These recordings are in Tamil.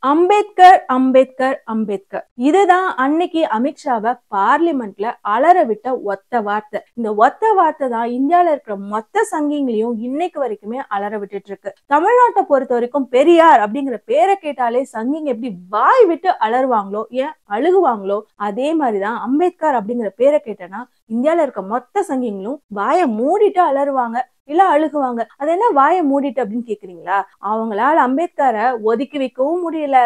அம்பேத்கர் அம்பேத்கர் அம்பேத்கர் இதுதான் அன்னைக்கு அமித்ஷாவை பார்லிமெண்ட்ல அலற விட்ட ஒத்த வார்த்தை. இந்த ஒத்த வார்த்தை தான் இந்தியால இருக்கிற மொத்த சங்கிங்களையும் இன்னைக்கு வரைக்குமே அலற விட்டுட்டு இருக்கு. தமிழ்நாட்டை பொறுத்த வரைக்கும் பெரியார் அப்படிங்கிற பேரை கேட்டாலே சங்கிங்க எப்படி வாய் விட்டு அலறுவாங்களோ, ஏன் அழுகுவாங்களோ, அதே மாதிரிதான் அம்பேத்கர் அப்படிங்கிற பேரை கேட்டனா இந்தியால இருக்க மொத்த சங்கிங்களும் வாயை மூடிட்டு அலறுவாங்க, இல்ல அழுகுவாங்க. அது என்ன வாயை மூடிட்டு அப்படின்னு கேக்குறீங்களா? அவங்களால அம்பேத்கரை ஒதுக்கி வைக்கவும் முடியல,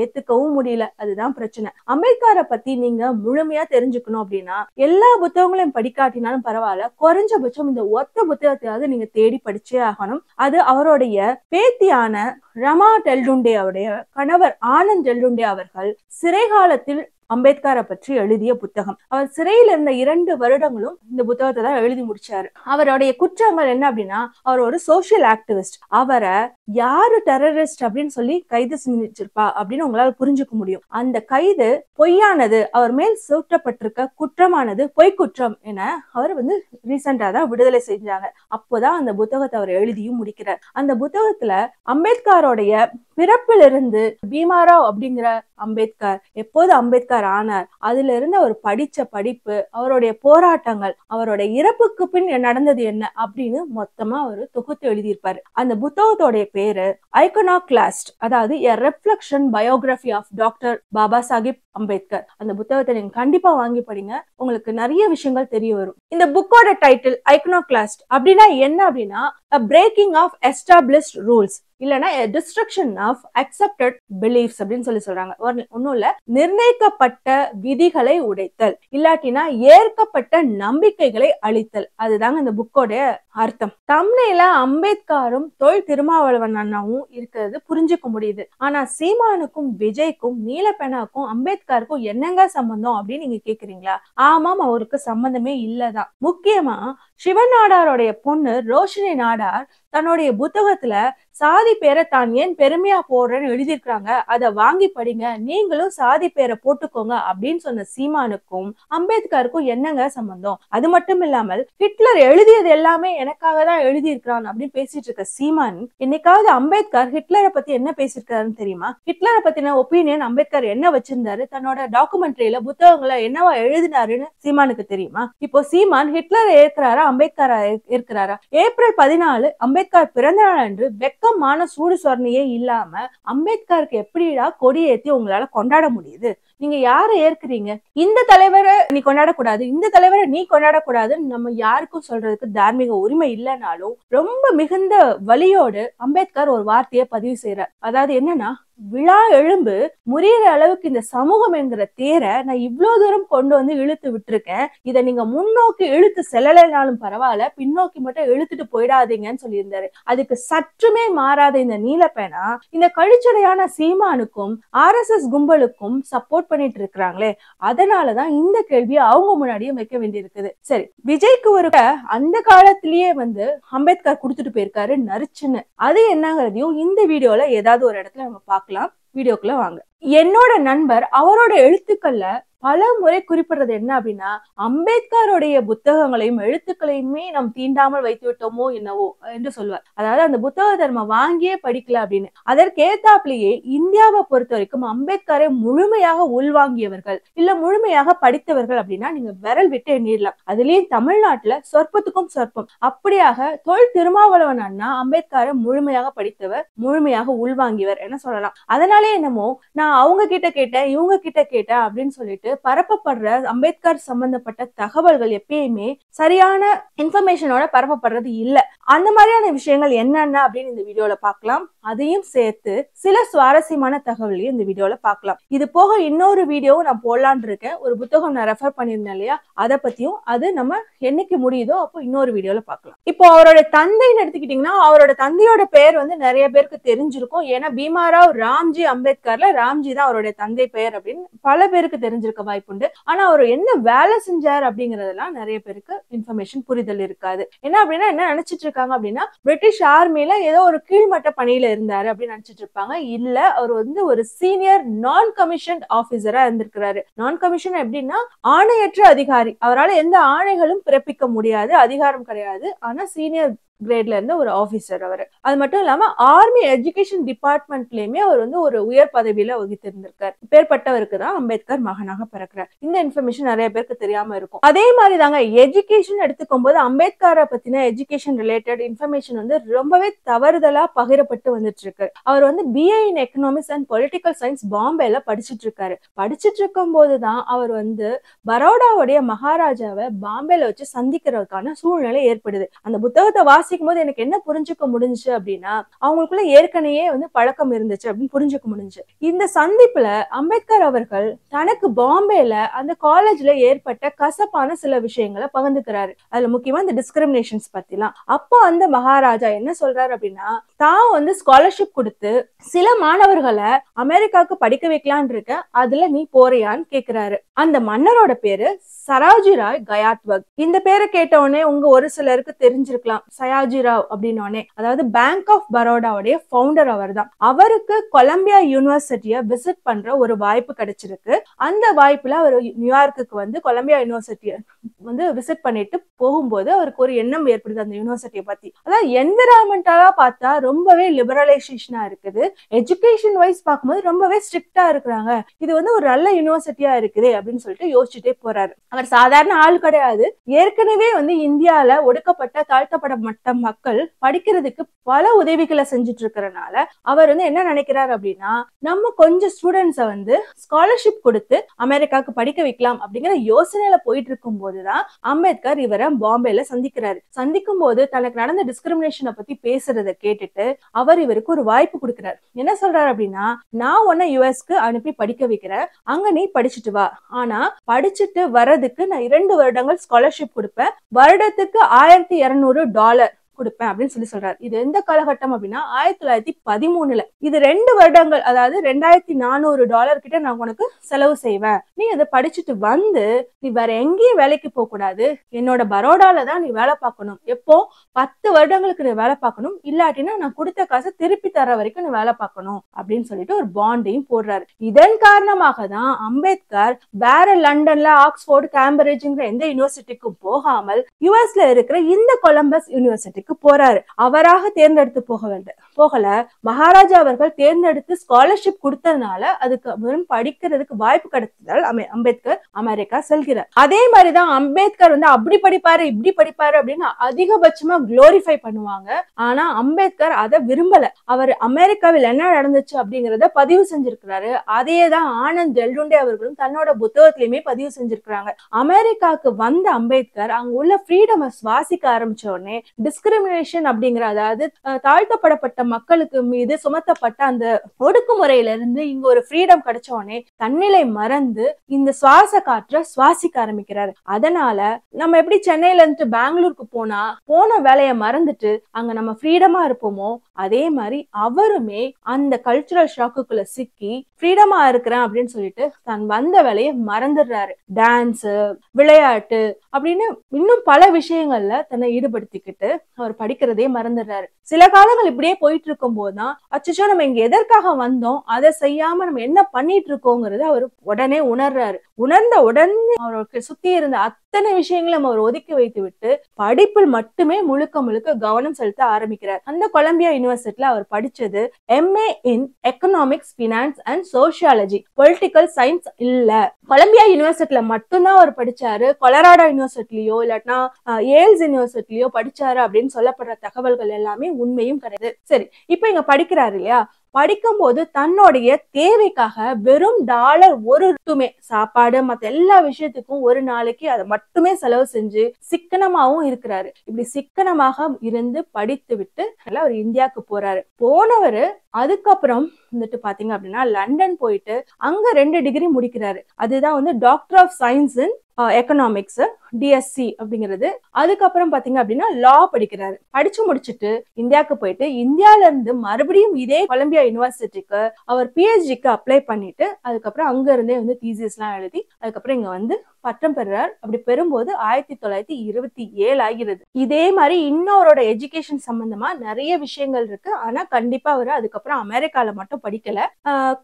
ஏத்துக்கவும் முடியல. அதுதான் பிரச்சனை. அம்பேத்கரை பத்தி நீங்க முழுமையா தெரிஞ்சுக்கணும் அப்படின்னா எல்லா புத்தகங்களையும் படிக்காட்டினாலும் பரவாயில்ல, குறைஞ்சபட்சம் இந்த ஒத்த புத்தகத்தையாவது நீங்க தேடி படிச்சே ஆகணும். அது அவருடைய பேத்தியான ரமா டெல்டுண்டே அவருடைய கணவர் ஆனந்த் டெல்டுண்டே அவர்கள் சிறை காலத்தில் அம்பேத்கரை பற்றி எழுதிய புத்தகம். அவர் சிறையில் இருந்த 2 வருடங்களும் இந்த புத்தகத்தை தான் எழுதி முடிச்சாரு. அவருடைய குற்றங்கள் என்ன அப்படின்னா, அவர் ஒரு சோசியல் ஆக்டிவிஸ்ட். அவரை யாரு டெரரிஸ்ட் அப்படின்னு சொல்லி கைது செஞ்சிருப்பா அப்படின்னு உங்களால புரிஞ்சுக்க முடியும். அந்த கைது பொய்யானது, அவர் மேல் சூட்டப்பட்டிருக்க குற்றமானது பொய்க்குற்றம் என அவர் ரீசெண்டா தான் விடுதலை செஞ்சாங்க. அப்போதான் அந்த புத்தகத்தை அவர் எழுதியும் முடிக்கிறார். அந்த புத்தகத்துல அம்பேத்கருடைய பிறப்பிலிருந்து பீமாராவ் அப்படிங்கிற அம்பேத்கர் எப்போது அம்பேத்கர் ஆனார், அதுல இருந்து அவர் படிச்ச படிப்பு, அவருடைய போராட்டங்கள், அவருடைய இறப்புக்கு பின் நடந்தது என்ன அப்படின்னு மொத்தமா அவர் தொகுத்து எழுதியிருப்பாரு. அந்த புத்தகத்தோடைய பேரு ஐகனாக்ளாஸ்ட், அதாவது a reflection biography of doctor Baba Sahib Ambedkar. அந்த புத்தகத்தை நீங்க கண்டிப்பா வாங்கி படிங்க, உங்களுக்கு நிறைய விஷயங்கள் தெரிய வரும். இந்த புக்கோட டைட்டில் ஐகனாக்ளாஸ்ட் அப்படின்னா என்ன அப்படின்னா, a breaking of established rules, இல்லனா டிஸ்ட்ரக்ஷன் ஆஃப் அக்செப்டட் பிலீஃப்ஸ் அப்படின்னு சொல்றாங்க. ஒன்னும் இல்ல, நிர்ணயிக்கப்பட்ட விதிகளை உடைத்தல், இல்லாட்டினா ஏற்கப்பட்ட நம்பிக்கைகளை அழித்தல். அதுதாங்க இந்த புக்கோட அர்த்தம். தம்னையில அம்பேத்கரும் தொல் திருமாவளவன் அண்ணாவும் இருக்கிறது புரிஞ்சுக்க முடியுது. ஆனா சீமானுக்கும் விஜய்க்கும் நீலப்பெனாக்கும் அம்பேத்கருக்கும் என்னங்க சம்பந்தம் அப்படின்னு நீங்க கேக்குறீங்களா? ஆமாம், அவருக்கு சம்பந்தமே இல்லதான். முக்கியமா சிவன் நாடாருடைய பொண்ணு ரோஷினி நாடார் தன்னுடைய புத்தகத்துல சாதி பேரை தான் ஏன் பெருமையா போடுறேன்னு எழுதியிருக்கிறாங்க, அதை வாங்கி படிங்க, நீங்களும் சாதி பேரை போட்டுக்கோங்க அப்படின்னு சொன்ன சீமானுக்கும் அம்பேத்கருக்கும் என்னங்க சம்பந்தம்? அது மட்டும் இல்லாமல் ஹிட்லர் எழுதியது எல்லாமே எனக்காக தான் எழுதியிருக்கிறான் அப்படின்னு பேசிட்டு இருக்க சீமான் என்னைக்காவது அம்பேத்கர் ஹிட்லரை பத்தி என்ன பேசியிருக்காருன்னு தெரியுமா? ஹிட்லரை பத்தின ஒப்பீனியன் அம்பேத்கர் என்ன வச்சிருந்தாரு, தன்னோட டாக்குமெண்ட்ரியில புத்தகங்களை என்னவா எழுதினாருன்னு சீமானுக்கு தெரியுமா? இப்போ சீமான் ஹிட்லரை ஏற்கிறாரா, அம்பேத்கரை ஏற்கிறாரா? ஏப்ரல் 14 அம்பேத்கர் பிறந்த நாள் அன்று வெக்கமான சூடு சொரணையே இல்லாம அம்பேத்கருக்கு எப்படிடா கொடி ஏத்தி உங்களால கொண்டாட முடியுது? நீங்க யாரை ஏற்கிறீங்க? இந்த தலைவரை நீ கொண்டாடக்கூடாது, இந்த தலைவரை நீ கொண்டாடக்கூடாதுன்னு நம்ம யாருக்கும் சொல்றதுக்கு தார்மீக உரிமை இல்லைனாலும் ரொம்ப மிகுந்த வலியோடு அம்பேத்கர் ஒரு வார்த்தையை பதிவு செய்யறார். அதாவது என்னன்னா, விழா எழும்பு முறியற அளவுக்கு இந்த சமூகம் என்கிற தேரை நான் இவ்வளவு தூரம் கொண்டு இழுத்து விட்டுருக்கேன். இதை நீங்க முன்னோக்கி இழுத்து செல்லலைனாலும் பரவாயில்ல, பின்னோக்கி மட்டும் இழுத்துட்டு போயிடாதீங்கன்னு சொல்லியிருந்தாரு. அதுக்கு சற்றுமே மாறாத இந்த நீலப்பேனா இந்த கழிச்சடையான சீமானுக்கும் RSS கும்பலுக்கும் சப்போர்ட் பண்ணிட்டு இருக்கிறாங்களே, அதனாலதான் இந்த கேள்வியை அவங்க முன்னாடியும் வைக்க வேண்டியிருக்குது. சரி, விஜய்க்கு ஒரு அந்த காலத்திலேயே அம்பேத்கர் கொடுத்துட்டு போயிருக்காரு நரிச்சுன்னு, அது என்னங்கிறதையும் இந்த வீடியோல ஏதாவது ஒரு இடத்துல நம்ம பார்க்கலாம். வீடியோக்குள்ள வாங்க. என்னோட நண்பர் அவரோட எழுத்துக்கள்ல பல முறை குறிப்பிடுறது என்ன அப்படின்னா, அம்பேத்கருடைய புத்தகங்களையும் எழுத்துக்களையுமே நாம் தீண்டாமல் வைத்து விட்டோமோ என்னவோ என்று சொல்வார். அதாவது அந்த புத்தகத்தை நம்ம வாங்கியே படிக்கல அப்படின்னு. அதற்கேத்தாப்லேயே இந்தியாவை பொறுத்த வரைக்கும் அம்பேத்கரை முழுமையாக உள்வாங்கியவர்கள் இல்ல முழுமையாக படித்தவர்கள் அப்படின்னா நீங்க விரல் விட்டு எண்ணிடலாம். அதுலயும் தமிழ்நாட்டுல சொற்பத்துக்கும் சொற்பம். அப்படியாக தொல் திருமாவளவன் அண்ணா அம்பேத்கரை முழுமையாக படித்தவர், முழுமையாக உள்வாங்கியவர் என்ன சொல்லலாம். அதனாலே என்னமோ நான் அவங்க கிட்ட கேட்டேன், இவங்க கிட்ட கேட்டேன் அப்படின்னு சொல்லிட்டு பரப்பப்படுற அம்பேத்கர் சம்பந்தப்பட்ட தகவல்கள் எப்பயுமே சரியான இன்ஃபர்மேஷனோட பரப்பப்படுறது இல்ல. அந்த மாதிரியான விஷயங்கள் என்னென்ன அப்படின்னு இந்த வீடியோல பார்க்கலாம். அதையும் சேர்த்து சில சுவாரஸ்யமான தகவலையும் இந்த வீடியோல பார்க்கலாம். இது போக இன்னொரு வீடியோவும் நான் போடலான்னு இருக்கேன். ஒரு புத்தகம் நான் ரெஃபர் பண்ணியிருந்தேன் இல்லையா, அதை பத்தியும் அது நம்ம என்னைக்கு முடியுதோ அப்போ இன்னொரு வீடியோல பார்க்கலாம். இப்போ அவரோட தந்தைன்னு எடுத்துக்கிட்டீங்கன்னா, அவரோட தந்தையோட பெயர் நிறைய பேருக்கு தெரிஞ்சிருக்கும். ஏன்னா பீமாராவ் ராம்ஜி அம்பேத்கர்ல ராம்ஜி தான் அவருடைய தந்தை பெயர் அப்படின்னு பல பேருக்கு தெரிஞ்சிருக்க வாய்ப்புண்டு. ஆனா அவர் என்ன வேலை செஞ்சார் அப்படிங்கறதெல்லாம் நிறைய பேருக்கு இன்ஃபர்மேஷன் புரிதல் இருக்காது. என்ன அப்படின்னா, என்ன நினைச்சிட்டு இருக்காங்க அப்படின்னா, பிரிட்டிஷ் ஆர்மில ஏதோ ஒரு கீழ்மட்ட பணியில இருந்தாரு அப்படின்னு நினைச்சிட்டு இருப்பாங்க. இல்ல, அவர் ஒரு சீனியர் நான் கமிஷன் ஆபீசரா இருந்திருக்கிறாரு. நான் கமிஷன் எப்படின்னா ஆணையற்ற அதிகாரி. அவரால் எந்த ஆணைகளும் பிறப்பிக்க முடியாது, அதிகாரம் கிடையாது. ஆனா சீனியர் கிரேட்ல இருந்த ஒரு ஆபீசர் அவர். அது மட்டும் இல்லாம ஆர்மி எஜுகேஷன் டிபார்ட்மெண்ட்லயுமே அவர் வந்து ஒரு உயர் பதவியில வகித்திருந்திருக்கார். பேர்பட்டவருக்கு தான் அம்பேத்கர் மகனாக பிறக்கிறார். இந்த இன்ஃபர்மேஷன் நிறைய பேருக்கு தெரியாம இருக்கும். அதே மாதிரி தாங்க எஜுகேஷன் எடுத்துக்கும் போது அம்பேத்கரை பத்தின எஜுகேஷன் ரிலேட்டட் இன்ஃபர்மேஷன் வந்து ரொம்பவே தவறுதலா பகிரப்பட்டு வந்துட்டு இருக்கு. அவர் வந்து BA in economics and political science பாம்பேல படிச்சுட்டு இருக்காரு. படிச்சுட்டு இருக்கும் போதுதான் அவர் வந்து பரோடாவுடைய மகாராஜாவை பாம்பேல வச்சு சந்திக்கிறதுக்கான சூழ்நிலை ஏற்படுது. அந்த புத்தகத்தை வாசிக்கும் போது எனக்கு என்ன புரிஞ்சுக்க முடிஞ்சுச்சு அப்படின்னா, அவங்களுக்குள்ள ஏற்கனவே வந்து பழக்கம் இருந்துச்சு அப்படின்னு புரிஞ்சுக்க முடிஞ்சு. இந்த சந்திப்புல அம்பேத்கர் அவர்கள் தனக்கு பாம்பேல அந்த காலேஜ்ல ஏற்பட்ட கசப்பான சில விஷயங்களை பகிர்ந்துக்கிறாரு. அதுல முக்கியமா இந்த டிஸ்கிரிமினேஷன்ஸ் பத்திலாம். அப்போ அந்த மகாராஜா என்ன சொல்றாரு அப்படின்னா, தான் வந்து ஸ்காலர்ஷிப் கொடுத்து சில மாணவர்களை அமெரிக்காவுக்கு படிக்க வைக்கலான் இருக்க, அதுல நீ போறியான்னு கேக்குறாரு. அந்த மன்னரோட பேரு சராஜிராவ் கயாத்வக். இந்த பேரை கேட்ட உடனே உங்க ஒரு சிலருக்கு தெரிஞ்சிருக்கலாம். சயாஜிராவ் அப்படின்னோடனே, அதாவது பேங்க் ஆஃப் பரோடாவுடைய ஃபவுண்டர் அவர் தான். அவருக்கு கொலம்பியா யூனிவர்சிட்டியை விசிட் பண்ற ஒரு வாய்ப்பு கிடைச்சிருக்கு. அந்த வாய்ப்புல அவர் நியூயார்க்குக்கு வந்து கொலம்பியா யூனிவர்சிட்டியை வந்து விசிட் பண்ணிட்டு போகும்போது அவருக்கு ஒரு எண்ணம் ஏற்படுது அந்த யூனிவர்சிட்டியை பத்தி. அதாவது என்விரான்மெண்டலா பார்த்தா ரொம்பவே லிபரலைசேஷனா இருக்குது. எஜுகேஷன் வைஸ் பார்க்கும்போது ரொம்பவே ஸ்ட்ரிக்டா இருக்கிறாங்க. இது வந்து ஒரு நல்ல யூனிவர்சிட்டியா இருக்குது அப்படின்னு சொல்லிட்டு யோசிச்சுட்டே போறாரு. அவர் சாதாரண ஆள் கிடையாது. ஏற்கனவே வந்து இந்தியால ஒடுக்கப்பட்ட தாழ்த்தப்பட்ட மக்கள் படிக்கிறதுக்கு பல உதவிகளை செஞ்சுட்டு இருக்கிறனால அவர் வந்து என்ன நினைக்கிறார் அப்படின்னா, நம்ம கொஞ்சம் ஸ்டூடெண்ட்ஸை வந்து ஸ்காலர்ஷிப் கொடுத்து அமெரிக்காவுக்கு படிக்க வைக்கலாம் அப்படிங்கிற யோசனையில போயிட்டு இருக்கும் போதுதான் அம்பேத்கர் இவரை பாம்பேல சந்திக்கிறாரு. சந்திக்கும் போது தனக்கு நடந்த டிஸ்கிரிமினேஷனை பத்தி பேசுறதை கேட்டுட்டு அவர் இவருக்கு ஒரு வாய்ப்பு கொடுக்கிறார். என்ன சொல்றாரு அப்படின்னா, நான் உன்னை யுஎஸ்க்கு அனுப்பி படிக்க வைக்கிறேன், அங்க நீ படிச்சுட்டு வா, ஆனா படிச்சுட்டு வர்றதுக்கு நான் 2 வருடங்கள் ஸ்காலர்ஷிப் கொடுப்பேன், வருடத்துக்கு $1200 கொடுப்பேன் அப்படின்னு சொல்றாரு. இது எந்த காலகட்டம் அப்படின்னா 1913ல. இது 2 வருடங்கள், அதாவது $2400 கிட்ட நான் உனக்கு செலவு செய்வேன். நீ அதை படிச்சுட்டு வந்து நீ வேற எங்கேயும் வேலைக்கு போக கூடாது, என்னோட பரோடால தான் நீ வேலை பார்க்கணும். எப்போ 10 வருடங்களுக்கு நீ வேலை பார்க்கணும், இல்லாட்டினா நான் கொடுத்த காசை திருப்பி தர வரைக்கும் நீ வேலை பார்க்கணும் அப்படின்னு சொல்லிட்டு ஒரு பாண்டையும் போடுறாரு. இதன் காரணமாக தான் அம்பேத்கர் வேற லண்டன்ல ஆக்ஸ்போர்ட் கேம்பிரிட்ஜ்ங்கிற எந்த யூனிவர்சிட்டிக்கும் போகாமல் யுஎஸ்ல இருக்கிற இந்த கொலம்பஸ் யூனிவர்சிட்டி போறாரு. அவராக தேர்ந்தெடுத்து போகல, மகாராஜா அவர்கள் தேர்ந்தெடுத்து ஸ்காலர்ஷிப் கொடுத்ததுனால அதுக்கு படிக்கிறதுக்கு வாய்ப்பு கிடைத்ததால் அம்பேத்கர் அமெரிக்கா செல்கிறார். அதே மாதிரிதான் அம்பேத்கர் வந்து அப்படி படிப்பாரு இப்படி படிப்பாரு அப்படின்னு அதிகபட்சமா குளோரிஃபை பண்ணுவாங்க. ஆனா அம்பேத்கர் அதை விரும்பல. அவர் அமெரிக்காவில் என்ன நடந்துச்சு அப்படிங்கறத பதிவு செஞ்சிருக்கிறாரு. அதேதான் ஆனந்த் டெல்டுண்டே அவர்களும் தன்னோட புத்தகத்திலுமே பதிவு செஞ்சிருக்கிறாங்க. அமெரிக்காவுக்கு வந்த அம்பேத்கர் அங்க உள்ள ஃப்ரீடம் சுவாசிக்க ஆரம்பிச்ச உடனே டிஸ்கிரிமினேஷன் அப்படிங்கிற, அதாவது தாழ்த்தப்படப்பட்ட மக்களுக்கு மீது சுமத்தப்பட்ட அந்த ஒடுக்குமுறையில இருந்து இங்க ஒரு ஃப்ரீடம் கிடைச்ச உடனே தன்னிலை மறந்து இந்த சுவாச காற்றை சுவாசிக்க ஆரம்பிக்கிறாரு. அதனால நம்ம எப்படி சென்னையில இருந்து பெங்களூருக்கு போன வேலையை மறந்துட்டு அங்க நம்ம ஃப்ரீடமா இருப்போமோ, அதே மாதிரி அவருமே அந்த கல்ச்சுரல் ஷாக்குக்குள்ள சிக்கி ஃப்ரீடமா இருக்கிறேன் அப்படின்னு சொல்லிட்டு தான் வந்த வேலையை மறந்துடுறாரு. டான்ஸ், விளையாட்டு அப்படின்னு இன்னும் பல விஷயங்கள்ல தன்னை ஈடுபடுத்திக்கிட்டு அவர் படிக்கிறதே மறந்துடுறாரு. சில காலங்கள் இப்படியே போயிட்டு இருக்கும் போதுதான் அச்சோ நம்ம இங்க எதற்காக வந்தோம், அதை செய்யாம நம்ம என்ன பண்ணிட்டு இருக்கோங்கிறத அவர் உடனே உணர்றாரு. உணர்ந்த உடனே அவருக்கு சுத்தி இருந்த அத்தனை விஷயங்களும் அவர் ஒதுக்கி வைத்து விட்டு படிப்பில் மட்டுமே முழுக்க கவனம் செலுத்த ஆரம்பிக்கிறார். அந்த கொலம்பியா யூனிவர்சிட்டியில அவர் படிச்சது MA in economics, finance and sociology, political science இல்ல. கொலம்பியா யூனிவர்சிட்டியில மட்டும்தான் அவர் படிச்சாரு. கொலராடோ யூனிவர்சிட்டிலயோ இல்லாட்டினா ஏல்ஸ் யூனிவர்சிட்டிலயோ படிச்சாரு அப்படின்னு சொல்லப்படுற தகவல்கள் எல்லாமே உண்மையும் கிடையாது. சரி, இப்ப இங்க படிக்கிறாரு இல்லையா, படிக்கும் போது தன்னுடைய தேவைக்காக வெறும் $1 சாப்பாடு மத்த எல்லா விஷயத்துக்கும் ஒரு நாளைக்கு அதை மட்டுமே செலவு செஞ்சு சிக்கனமாவும் இருக்கிறாரு. இப்படி சிக்கனமாக இருந்து படித்து விட்டு அவர் இந்தியாவுக்கு போறாரு. போனவரு அதுக்கப்புறம் வந்துட்டு பாத்தீங்க அப்படின்னா லண்டன் போயிட்டு அங்க 2 டிகிரி முடிக்கிறாரு. அதுதான் வந்து doctor of science in economics, DSc அப்படிங்கிறது. அதுக்கப்புறம் பாத்தீங்க அப்படின்னா லா படிக்கிறாரு. படிச்சு முடிச்சுட்டு இந்தியாவுக்கு போயிட்டு இந்தியால இருந்து மறுபடியும் இதே கொலம்பியா யூனிவர்சிட்டிக்கு அவர் PhDக்கு அப்ளை பண்ணிட்டு அதுக்கப்புறம் அங்க இருந்தே வந்து தீசிஸ் எல்லாம் எழுதி அதுக்கப்புறம் இங்க வந்து பட்டம் பெறுறார். அப்படி பெறும்போது 1927 ஆகிறது. இதே மாதிரி இன்னொருட எஜுகேஷன் சம்பந்தமா நிறைய விஷயங்கள் இருக்கு. ஆனா கண்டிப்பா அவரு அதுக்கப்புறம் அமெரிக்கால மட்டும் படிக்கல.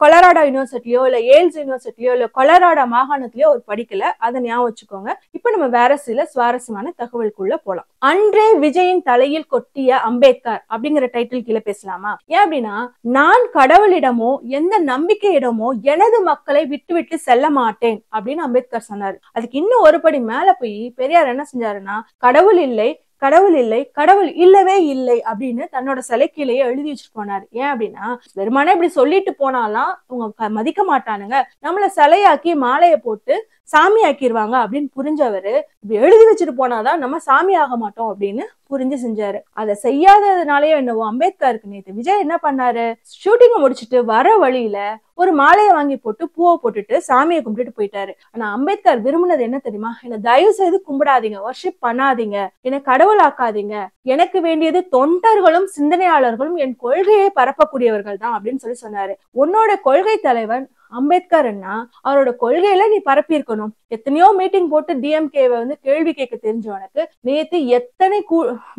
கொலராடோ யூனிவர்சிட்டியோ இல்ல ஏல்ஸ் யூனிவர்சிட்டியோ இல்ல கொலராடோ மாகாணத்திலயோ அவர் படிக்கல. அதை ஞாபகம் வச்சுக்கோங்க. இப்ப நம்ம வேற சில சுவாரஸ்யமான தகவலுக்குள்ள போலாம். அன்றே விஜயின் தலையில் கொட்டிய அம்பேத்கர் அப்படிங்கிற டைட்டில் கீழே பேசலாமா? ஏன் அப்படின்னா, நான் கடவுளிடமோ எந்த நம்பிக்கையிடமோ எனது மக்களை விட்டு விட்டு செல்ல மாட்டேன் அப்படின்னு அம்பேத்கர் சொன்னாரு. அதுக்கு இன்னும் ஒரு படி மேல போய் பெரியார் என்ன செஞ்சாருன்னா, கடவுள் இல்லை, கடவுள் இல்லை, கடவுள் இல்லவே இல்லை அப்படின்னு தன்னோட சிலைக்கிலேயே எழுதி வச்சுட்டு போனாரு. ஏன் அப்படின்னா, வெறுமனே இப்படி சொல்லிட்டு போனாலாம் அவங்க மதிக்க மாட்டானுங்க, நம்மள சிலையாக்கி மாலையை போட்டு சாமி ஆக்கிடுவாங்க அப்படின்னு புரிஞ்சவரு இப்படி எழுதி வச்சுட்டு போனாதான் நம்ம சாமி ஆக மாட்டோம் அப்படின்னு புரிஞ்சு செஞ்சாரு. அதை செய்யாததுனாலயோ என்னவோ அம்பேத்கருக்கு நேத்து விஜய் என்ன பண்ணாரு, ஷூட்டிங்க முடிச்சுட்டு வர வழியில ஒரு மாலையை வாங்கி போட்டு பூவை போட்டுட்டு சாமியை கும்பிட்டுட்டு போயிட்டாரு. ஆனா அம்பேத்கர் விரும்பினது என்ன தெரியுமா? என்ன தயவு செய்து கும்பிடாதீங்க, வர்ஷிப் பண்ணாதீங்க, என்ன கடவுள் ஆக்காதீங்க, எனக்கு வேண்டியது தொண்டர்களும் சிந்தனையாளர்களும் என் கொள்கையை பரப்பக்கூடியவர்கள் தான் அப்படின்னு சொல்லி சொன்னாரு. உன்னோட கொள்கை தலைவன் அம்பேத்கர்னா அவரோட கொள்கையில நீ பரப்பி இருக்கணும். எத்தனையோ மீட்டிங் போட்டு டிஎம்கேவை வந்து கேள்வி கேட்க தெரிஞ்சவனுக்கு நேத்து எத்தனை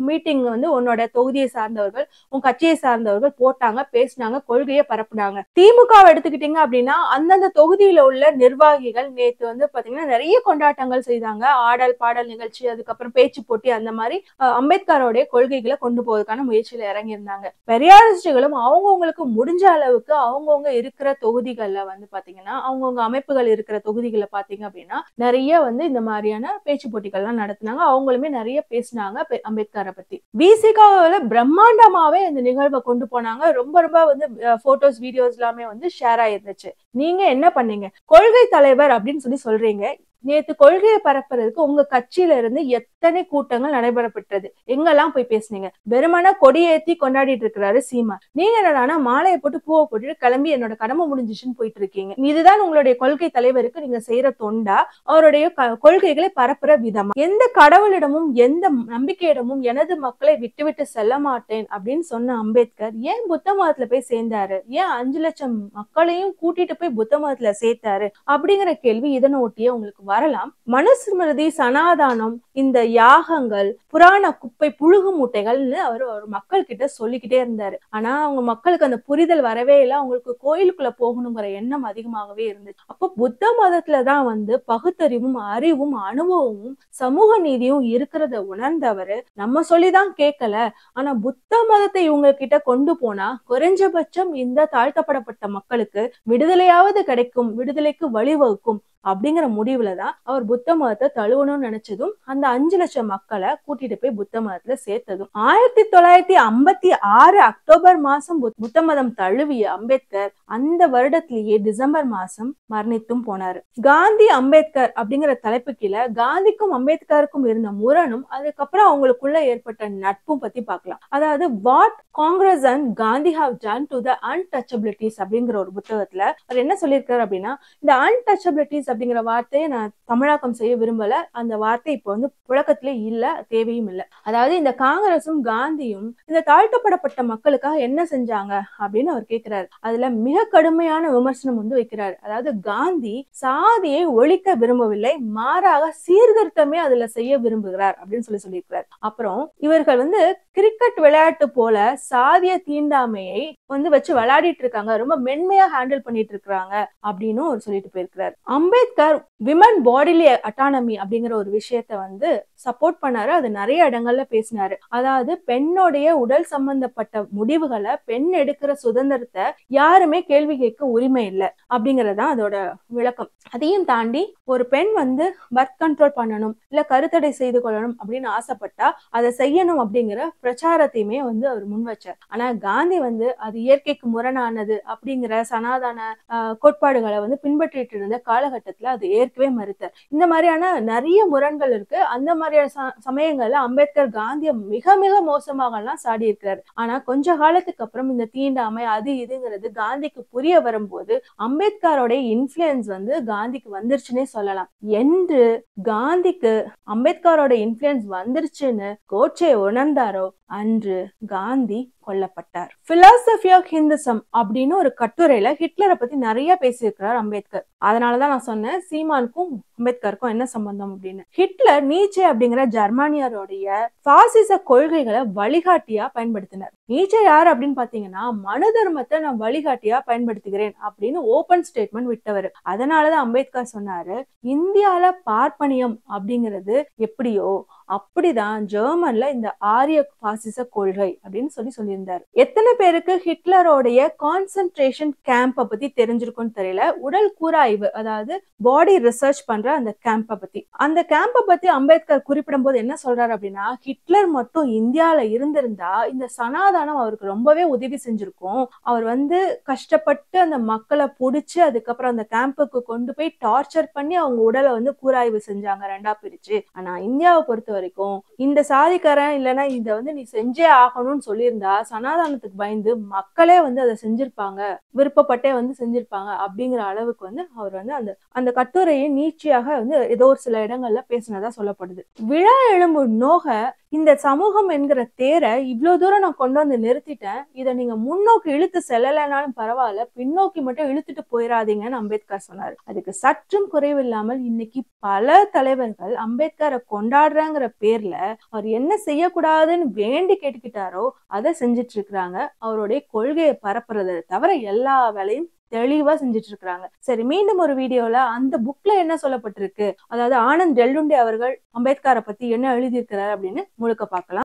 மீட்டிங் வந்து உன்னோட தொகுதியை சார்ந்தவர்கள் உன் கட்சியை சார்ந்தவர்கள் போட்டாங்க, பேசினாங்க, கொள்கையை பரப்புனாங்க. திமுகவை எடுத்துக்கிட்டீங்க அப்படின்னா அந்தந்த தொகுதியில உள்ள நிர்வாகிகள் நேத்து வந்து பாத்தீங்கன்னா நிறைய கொண்டாட்டங்கள் செய்தாங்க. ஆடல் பாடல் நிகழ்ச்சி, அதுக்கப்புறம் பேச்சு போட்டி, அந்த மாதிரி அம்பேத்கரோடைய கொள்கைகளை கொண்டு போவதற்கான முயற்சியில இறங்கி இருந்தாங்க. பெரியாரிஸ்டுகளும் அவங்கவுங்களுக்கு முடிஞ்ச அளவுக்கு அவங்கவுங்க இருக்கிற தொகுதிகள்ல வந்து பாத்தீங்கன்னா அவங்கவுங்க அமைப்புகள் இருக்கிற தொகுதிகளை பாத்தீங்க அப்படின்னா நிறைய வந்து இந்த மாதிரியான பேச்சு போட்டிகள் எல்லாம் நடத்தினாங்க. அவங்களுமே நிறைய பேசினாங்க அம்பேத்கரை பத்தி. விசிகாவில பிரம்மாண்டமாவே இந்த நிகழ்வை கொண்டு போனாங்க. ரொம்ப ரொம்ப வந்து போட்டோஸ் வீடியோஸ் எல்லாமே வந்து ஷேர் ஆயிருந்துச்சு. நீங்க என்ன பண்ணீங்க? கொள்கை தலைவர் அப்படின்னு சொல்லி சொல்றீங்க. நேத்து கொள்கையை பரப்புறதுக்கு உங்க கட்சியில இருந்து எத்தனை கூட்டங்கள் நடைபெறப்பட்டது? எங்கெல்லாம் போய் பேசுனீங்க? வெறுமனா கொடியேத்தி கொண்டாடிட்டு இருக்கிறாரு சீமா. நீங்க என்னன்னா மாலையை போட்டு பூவை போட்டுட்டு கிளம்பி என்னோட கடமை முடிஞ்சிச்சுன்னு போயிட்டு இருக்கீங்க. இதுதான் உங்களுடைய கொள்கை தலைவருக்கு நீங்க செய்யற தொண்டா? அவருடைய கொள்கைகளை பரப்புற விதமா? எந்த கடவுளிடமும் எந்த நம்பிக்கையிடமும் எனது மக்களை விட்டு விட்டு செல்ல மாட்டேன் அப்படின்னு சொன்ன அம்பேத்கர் ஏன் புத்த மதத்துல போய் சேர்ந்தாரு? ஏன் 5 லட்சம் மக்களையும் கூட்டிட்டு போய் புத்த மதத்துல சேர்த்தாரு அப்படிங்கிற கேள்வி இதனை ஒட்டியே உங்களுக்கு வரலாம். மனுஸ்மிருதி, சனாதானம், இந்த யாகங்கள், புராண குப்பை, புழுகு மூட்டைகள்னு அவர் மக்கள் கிட்ட சொல்லிக்கிட்டே இருந்தாரு. ஆனா அவங்க மக்களுக்கு அந்த புரிதல் வரவே இல்லை. அவங்களுக்கு கோயிலுக்குள்ள போகணுங்கிற எண்ணம் அதிகமாகவே இருந்துச்சு. அப்போ புத்த மதத்துலதான் வந்து பகுத்தறிவும் அறிவும் அனுபவமும் சமூக நீதியும் இருக்கிறத உணர்ந்தவரு நம்ம சொல்லிதான் கேட்கல, ஆனா புத்த மதத்தை இவங்க கிட்ட கொண்டு போனா குறைஞ்சபட்சம் இந்த தாழ்த்தப்படப்பட்ட மக்களுக்கு விடுதலையாவது கிடைக்கும், விடுதலைக்கு வழிவகுக்கும் அப்படிங்கிற முடிவுலதான் அவர் புத்த மதத்தை தழுவணும்னு நினைச்சதும் அந்த 5 லட்சம் மக்களை கூட்டிட்டு போய் புத்த மதத்துல சேர்த்ததும். 1956 அக்டோபர் மாசம் புத்த மதம் தழுவிய அம்பேத்கர் அந்த வருடத்திலேயே டிசம்பர் மாசம் மரணித்தும் போனாரு. காந்தி அம்பேத்கர் அப்படிங்கிற தலைப்பு கீழே காந்திக்கும் அம்பேத்கருக்கும் இருந்த முரணும் அதுக்கப்புறம் அவங்களுக்குள்ள ஏற்பட்ட நட்பும் பத்தி பார்க்கலாம். அதாவது what Congress and Gandhi have done to the untouchabilities அப்படிங்கிற ஒரு புத்தகத்துல அவர் என்ன சொல்லியிருக்காரு அப்படின்னா, இந்த அன்டச்சபிலிட்டிஸ் அப்படிங்கிற வார்த்தையை நான் தமிழாக்கம் செய்ய விரும்பல. அந்த வார்த்தை இப்ப வந்து புழக்கத்திலே இல்ல, தேவையும் இல்லை. அதாவது இந்த காங்கிரசும் காந்தியும் இந்த தாழ்த்தப்படப்பட்ட மக்களுக்காக என்ன செஞ்சாங்க அப்படின்னு அவர் கேட்கிறாரு. அதுல மிக கடுமையான விமர்சனம் வந்து வைக்கிறாரு. அதாவது காந்தி சாதியை ஒழிக்க விரும்பவில்லை, மாறாக சீர்திருத்தமே அதுல செய்ய விரும்புகிறார் அப்படின்னு சொல்லியிருக்கிறார். அப்புறம் இவர்கள் வந்து கிரிக்கெட் விளையாட்டு போல சாதிய தீண்டாமையை வந்து வச்சு விளையாடிட்டு இருக்காங்க, ரொம்ப மென்மையா ஹேண்டில் பண்ணிட்டு இருக்காங்க அப்படின்னு அவர் சொல்லிட்டு போயிருக்கிறார். அம்பேத்கர் விமன் பாடிலி அட்டானமி அப்படிங்கிற ஒரு விஷயத்த வந்து சப்போர்ட் பண்ணாரு. அது நிறைய இடங்கள்ல பேசினாரு. அதாவது பெண்ணுடைய உடல் சம்பந்தப்பட்ட முடிவுகளை, பெண் எடுக்கிற சுதந்திரத்தை யாருமே கேள்வி கேட்க உரிமை இல்லை அப்படிங்கறதுதான் அதோட விளக்கம். அதையும் தாண்டி ஒரு பெண் வந்து பர்த் கண்ட்ரோல் பண்ணணும், இல்ல கருத்தடை செய்து கொள்ளணும் அப்படின்னு ஆசைப்பட்டா அதை செய்யணும் அப்படிங்கிற பிரச்சாரத்தையுமே வந்து அவர் முன் வச்சார். ஆனா காந்தி வந்து அது இயற்கைக்கு முரணானது அப்படிங்கிற சனாதன கோட்பாடுகளை வந்து பின்பற்றிட்டு இருந்த காலகட்டத்துல அது ஏற்கவே மறுத்தார். இந்த மாதிரியான நிறைய முரண்கள் இருக்கு. அந்த மாதிரியான சமயங்கள்ல அம்பேத்கர் காந்திய மிக மிக மோசமாக எல்லாம் சாடி இருக்கிறாரு. ஆனா கொஞ்ச காலத்துக்கு அப்புறம் இந்த தீண்டாமை அது இதுங்கிறது காந்திக்கு புரிய வரும்போது அம்பேத்கரோட இன்ஃபுளுன்ஸ் வந்து காந்திக்கு வந்துருச்சுன்னே சொல்லலாம். என்று காந்திக்கு அம்பேத்கரோட இன்ஃபுளுன்ஸ் வந்துருச்சுன்னு கோட்சே உணர்ந்தாரோ அன்று காந்தி கொல்லப்பட்டார். பிலாசபி ஆஃப் ஹிந்துசம் அப்படின்னு ஒரு கட்டுரையில ஹிட்லரை பத்தி நிறைய பேசியிருக்கிறார் அம்பேத்கர். அதனாலதான் நான் சொன்னேன், சீமானுக்கும் அம்பேத்கருக்கும் என்ன சம்பந்தம் அப்படின்னு. ஹிட்லர் நீச்சே அப்படிங்கிற ஜெர்மானியருடைய பாசிச கொள்கைகளை வழிகாட்டியா பயன்படுத்தினார். நீச்சே யார் அப்படின்னு பாத்தீங்கன்னா, மனு தர்மத்தை நான் வழிகாட்டியா பயன்படுத்துகிறேன் அப்படின்னு ஓபன் ஸ்டேட்மெண்ட் விட்டவர். அதனாலதான் அம்பேத்கர் சொன்னாரு, இந்தியால பார்ப்பனியம் அப்படிங்கிறது எப்படியோ அப்படிதான் ஜெர்மன்ல இந்த ஆரிய பாசிச கொள்கை அப்படின்னு சொல்லியிருந்தாரு. எத்தனை பேருக்கு ஹிட்லரோடைய கான்சென்ட்ரேஷன் கேம்ப பத்தி தெரிஞ்சிருக்கும்னு தெரியல. உடல் கூராய்வு, அதாவது பாடி ரிசர்ச் பண்ற அந்த கேம்ப பத்தி அம்பேத்கர் குறிப்பிடும் போது என்ன சொல்றாரு அப்படின்னா, ஹிட்லர் மட்டும் இந்தியால இருந்திருந்தா இந்த சனாதானம் அவருக்கு ரொம்பவே உதவி செஞ்சிருக்கும். அவர் கஷ்டப்பட்டு அந்த மக்களை புடிச்சு அதுக்கப்புறம் அந்த கேம்புக்கு கொண்டு போய் டார்ச்சர் பண்ணி அவங்க உடலை கூராய்வு செஞ்சாங்க, ரெண்டா பிரிச்சு. ஆனா இந்தியாவை பொறுத்த வரைக்கும் இந்த சாதிக்காரன் இல்லைன்னா இதை நீ செஞ்சே ஆகணும்னு சொல்லியிருந்தா சனாதானத்துக்கு பயந்து மக்களே அதை செஞ்சிருப்பாங்க, விருப்பப்பட்டே செஞ்சிருப்பாங்க அப்படிங்கிற அளவுக்கு அவர் அந்த கட்டுரையை நீட்சியாக ஏதோ ஒரு சில இடங்கள்ல பேசினதா சொல்லப்படுது. விழா எழும்பு நோக இந்த சமூகம் என்கிற தேரை இவ்வளவு தூரம் நான் கொண்டு நிறுத்திட்டேன், இதை நீங்க முன்னோக்கி இழுத்து செல்லலைனாலும் பரவாயில்ல, பின்னோக்கி மட்டும் இழுத்துட்டு போயிடாதீங்கன்னு அம்பேத்கர் சொன்னார். அதுக்கு சற்றும் குறைவில்லாமல் இன்னைக்கு பல தலைவர்கள் அம்பேத்கரை கொண்டாடுறாங்கிற பேர்ல அவர் என்ன செய்யக்கூடாதுன்னு வேண்டி கேட்டுக்கிட்டாரோ அதை செஞ்சிட்டு இருக்கிறாங்க. அவருடைய கொள்கையை பரப்புறதை தவிர எல்லா வேலையும் தெளிவா செஞ்சிட்டு இருக்காங்க. சரி, மீண்டும் ஒரு வீடியோல அந்த புக்ல என்ன சொல்லப்பட்டிருக்கு, அதாவது ஆனந்த் டெல்லுண்டே அவர்கள் அம்பேத்கரை பத்தி என்ன எழுதியிருக்கிறார் அப்படின்னு முழுக்க பார்க்கலாம்.